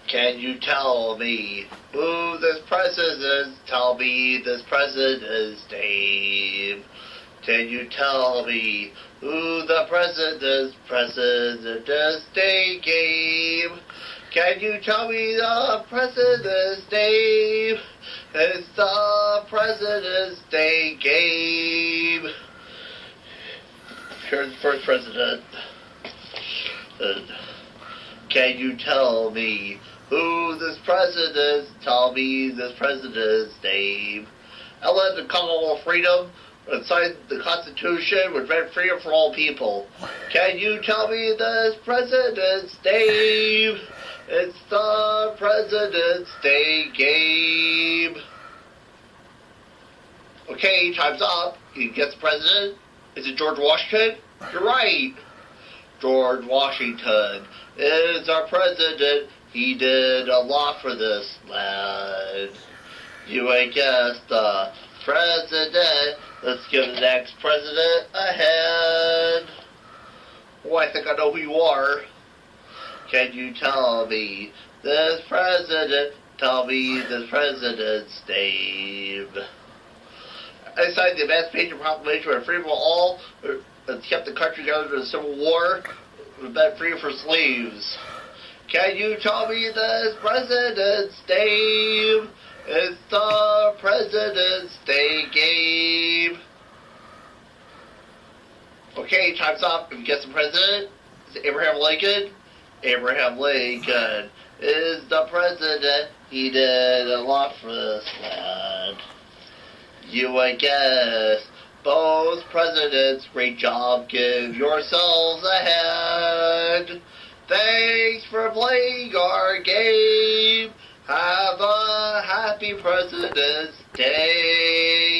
Can you tell me who this president is? Tell me this president's name. Can you tell me who the president is? President's name. Can you tell me the president's name? It's the president's name. Here's the first president. Can you tell me who this president is? Tell me this president's name. I led the Commonwealth of Freedom and signed the Constitution, which meant freedom for all people. Can you tell me this president's name? It's the president's name. Okay, time's up. You guess the president? Is it George Washington? You're right. George Washington is our president. He did a lot for this land. You ain't guessed the president. Let's give the next president a hand. Oh, I think I know who you are. Can you tell me this president? Tell me this president's name. I signed the Emancipation Proclamation for freedom of all. It's kept the country together during the Civil War. We've been free for slaves. Can you tell me this president's name? It's the president's name. Okay, time's up. If you guess the president, is it Abraham Lincoln? Abraham Lincoln is the president. He did a lot for this land. You ain't guess. Both presidents, great job, give yourselves a hand. Thanks for playing our game. Have a happy President's Day.